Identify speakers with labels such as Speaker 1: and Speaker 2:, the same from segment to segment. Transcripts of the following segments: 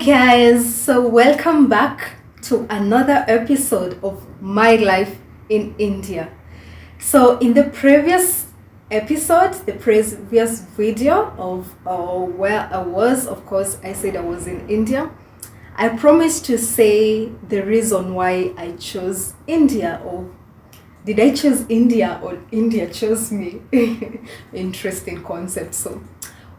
Speaker 1: guys, so welcome back to another episode of My Life in India. So in the previous episode, the previous video of where I was, of course I said I was in India. I promised to say the reason why I chose India, or did I choose India or India chose me? Interesting concept. So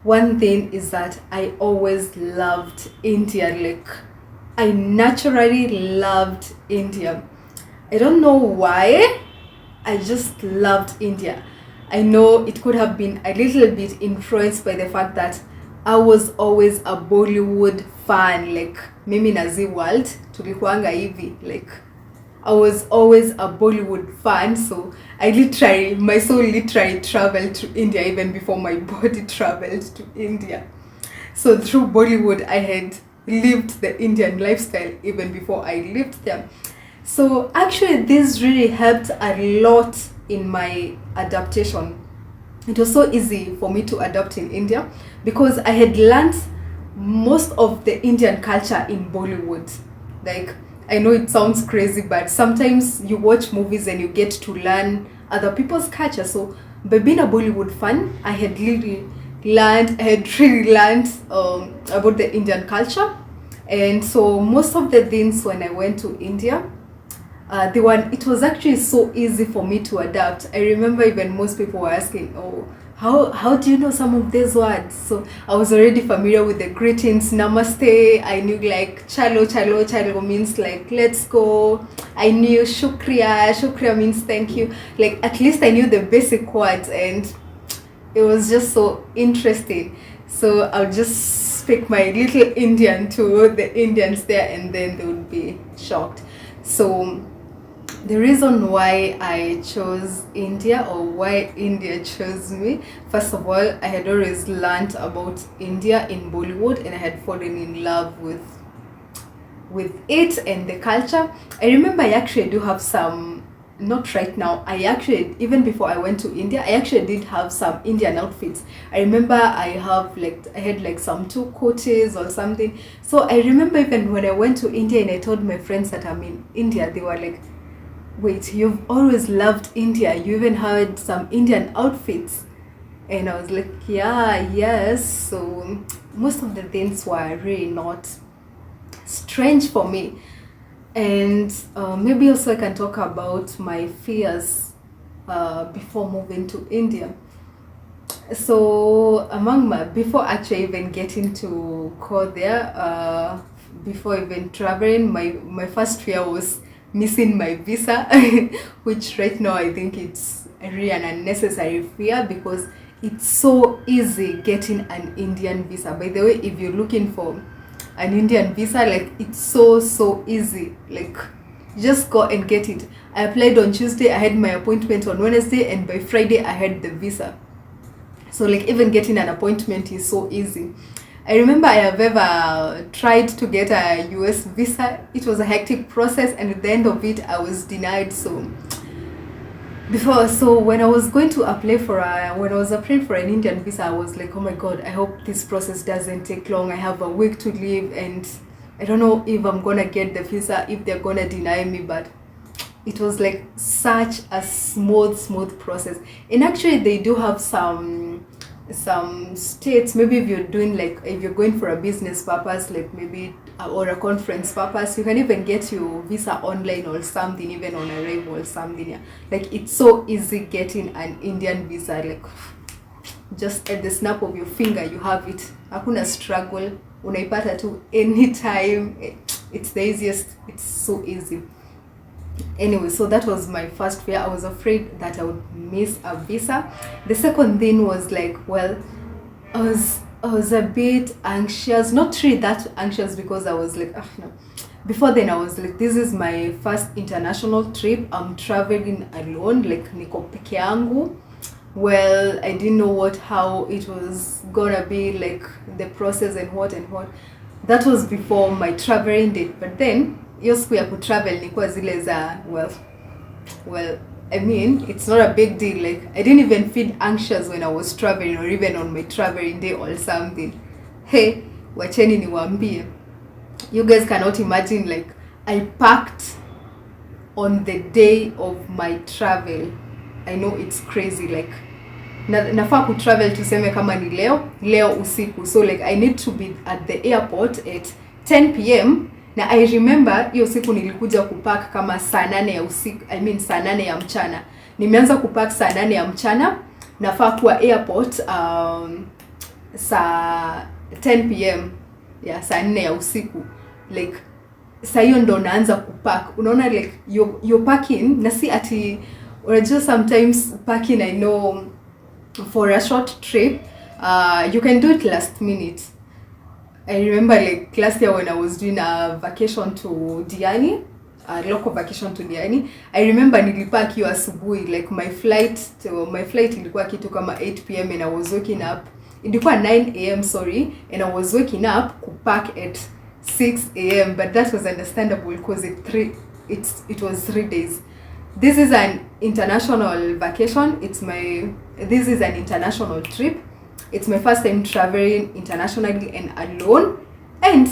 Speaker 1: one thing is that I always loved India. Like, I naturally loved India. I don't know why. I just loved India. I know it could have been a little bit influenced by the fact that I was always a Bollywood fan. Like, mimi nazi world tulikuanga hivi. Like, I was always a Bollywood fan, so my soul literally traveled to India even before my body traveled to India. So through Bollywood, I had lived the Indian lifestyle even before I lived there. So actually, this really helped a lot in my adaptation. It was so easy for me to adapt in India because I had learned most of the Indian culture in Bollywood. Like, I know it sounds crazy, but sometimes you watch movies and you get to learn other people's culture. So by being a Bollywood fan, I had really learned about the Indian culture. And so most of the things when I went to India, it was actually so easy for me to adapt. I remember even most people were asking, oh, how do you know some of these words? So I was already familiar with the greetings. Namaste, I knew like chalo means like let's go. I knew shukriya means thank you. Like, at least I knew the basic words, and it was just so interesting. So I'll just speak my little Indian to the Indians there, and then they would be shocked. So the reason why I chose India, or why India chose me, first of all, I had always learned about India in Bollywood, and I had fallen in love with it and the culture. I remember I actually do have some, not right now, even before I went to India, I actually did have some Indian outfits. I remember I had like some two coaches or something. So I remember even when I went to India and I told my friends that I'm in India, they were like, wait, you've always loved India, you even had some Indian outfits? And I was like, yes. So most of the things were really not strange for me. And maybe also I can talk about my fears before moving to India. So before actually even getting to go there, before even traveling, my first fear was missing my visa, which right now I think it's really an unnecessary fear because it's so easy getting an Indian visa. By the way, if you're looking for an Indian visa, like, it's so easy. Like, just go and get it. I applied on Tuesday, I had my appointment on Wednesday, and by Friday I had the visa. So like, even getting an appointment is so easy. I remember I have ever tried to get a US visa. It was a hectic process, and at the end of it I was denied. So when I was applying for an Indian visa, I was like, oh my god, I hope this process doesn't take long. I have a week to live, and I don't know if I'm gonna get the visa, if they're gonna deny me. But it was like such a smooth process. And actually they do have some states, maybe if you're going for a business purpose, like maybe or a conference purpose, you can even get your visa online or something, even on arrival or something. Yeah, like, it's so easy getting an Indian visa. Like, just at the snap of your finger you have it. Hakuna struggle, unaipata tu anytime. It's the easiest. It's so easy. Anyway, so that was my first fear. I was afraid that I would miss a visa. The second thing was like, well, I was a bit anxious. Not really that anxious, because I was like, no. Before then I was like, this is my first international trip. I'm traveling alone, like, niko peke yangu. Well, I didn't know how it was gonna be, like, the process and what. That was before my traveling date. But then hiyo siku ya kutravel nilikuwa zile za well, I mean, it's not a big deal. Like, I didn't even feel anxious when I was traveling, or even on my traveling day or something. Hey, wacheni niwaambie, you guys cannot imagine, like I packed on the day of my travel. I know it's crazy, like nafaa ku travel tuseme kama ni leo usiku, so like I need to be at the airport at 10 p.m. na I remember hiyo siku nilikuja kupack kama saa 8 ya usiku, I mean saa 8 ya mchana. Nimeanza kupack saa 8 ya mchana, nafaa kuwa airport saa 10 p.m. ya saa 4 ya usiku. Like saa hiyo ndo naanza kupack. Unaona like you're packing, na si ati unajua sometimes packing, I know for a short trip you can do it last minute. I remember like last year when I was doing a vacation to Diani, a local vacation to Diani, I remember nilipack hiyo asubuhi, like my flight ilikuwa kitu kama 8 p.m. and I was waking up, ilikuwa 9 a.m. sorry, and I was waking up kupack at 6 a.m. but that was understandable because it was 3 days. This is an international vacation. This is an international trip. It's my first time traveling internationally and alone. And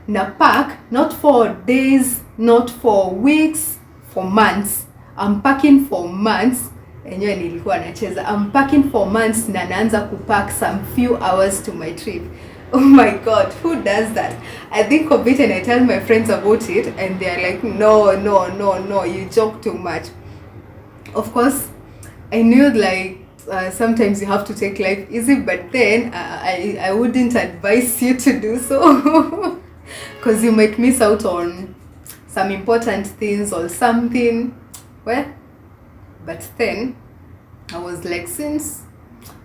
Speaker 1: na pack, not for days, not for weeks, for months. I'm packing for months. Enyewe nilikuwa nacheza. I'm packing for months na naanza kupack some few hours to my trip. Oh my God, who does that? I think of it and I tell my friends about it and they're like, no, you joke too much. Of course, I knew like sometimes you have to take life easy, but then I wouldn't advise you to do so because you might miss out on some important things or something. Well, but then I was like, since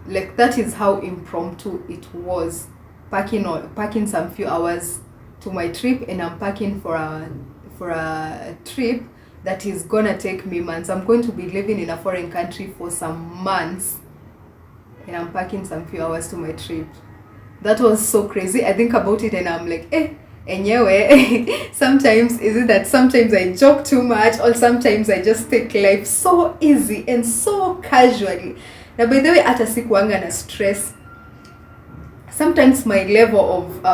Speaker 1: like that is how impromptu it was, packing some few hours to my trip, and I'm packing for a trip that is gonna take me months. I'm going to be living in a foreign country for some months, and I'm packing some few hours to my trip. That was so crazy. I think about it and I'm like, anyway, sometimes I joke too much, or sometimes I just take life so easy and so casually. Now by the way, hata sikuanga na stress. Sometimes my level of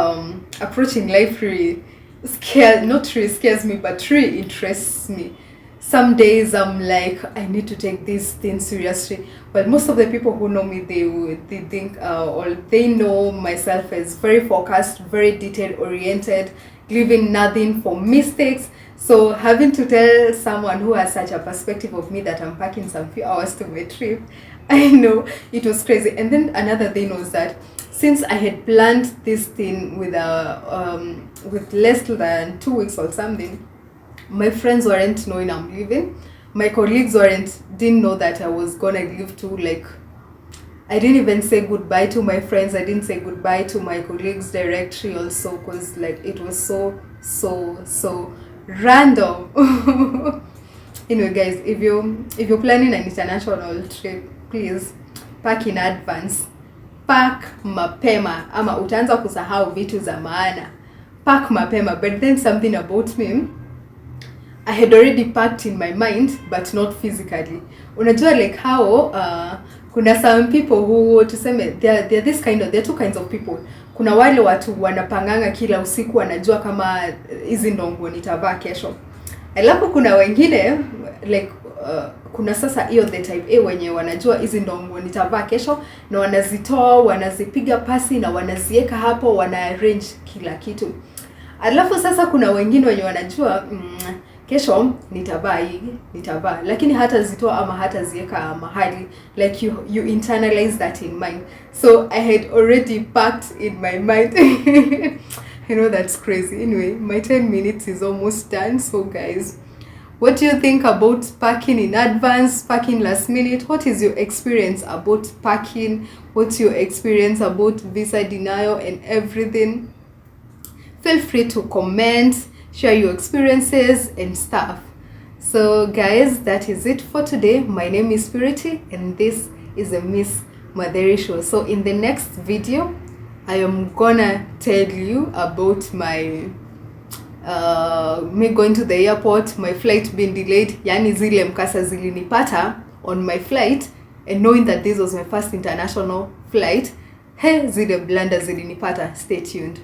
Speaker 1: approaching life really scares me, but really interests me. Some days I'm like, I need to take this thing seriously, but most of the people who know me, they think or they know myself as very focused, very detail oriented, leaving nothing for mistakes. So having to tell someone who has such a perspective of me that I'm packing some few hours to my trip, I know it was crazy. And then another thing was that since I had planned this thing with less than 2 weeks or something, my friends weren't knowing I'm leaving. My colleagues didn't know that I was gonna leave too. Like, I didn't even say goodbye to my friends. I didn't say goodbye to my colleagues directly also, because like it was so random. Anyway, guys, if you're planning an international trip, please pack in advance. Pack mapema, ama utaanza kusahau vitu za maana. Pack mapema. But then something about me, I had already packed in my mind, but not physically. Unajua like how kuna some people who tuseme they're two kinds of people. Kuna wale watu wanapanganga kila usiku, wanajua kama hizi ndo nguo nitavaa kesho. Alafu kuna wengine like kuna sasa hiyo the type A wenye wanajua hizi ndo nguo nitavaa kesho, na wanazitoa, wanazipiga pasi na wanaziweka hapo, wana-arrange kila kitu. Alafu sasa kuna wengine wenye wanajua kesho nitavaa, lakini hata zitoa ama hata ziweka mahali, like you internalize that in mind. So I had already packed in my mind. I know that's crazy. Anyway, my 10 minutes is almost done. So guys, what do you think about packing in advance, packing last minute? What is your experience about packing? What's your experience about visa denial and everything? Feel free to comment, share your experiences and stuff. So guys, that is it for today. My name is Purity and this is a Ms.Matheri show. So in the next video, I am gonna tell you about my me going to the airport, my flight being delayed, yani zile mkasa zilinipata on my flight, and knowing that this was my first international flight, zile blunders zilinipata. Stay tuned.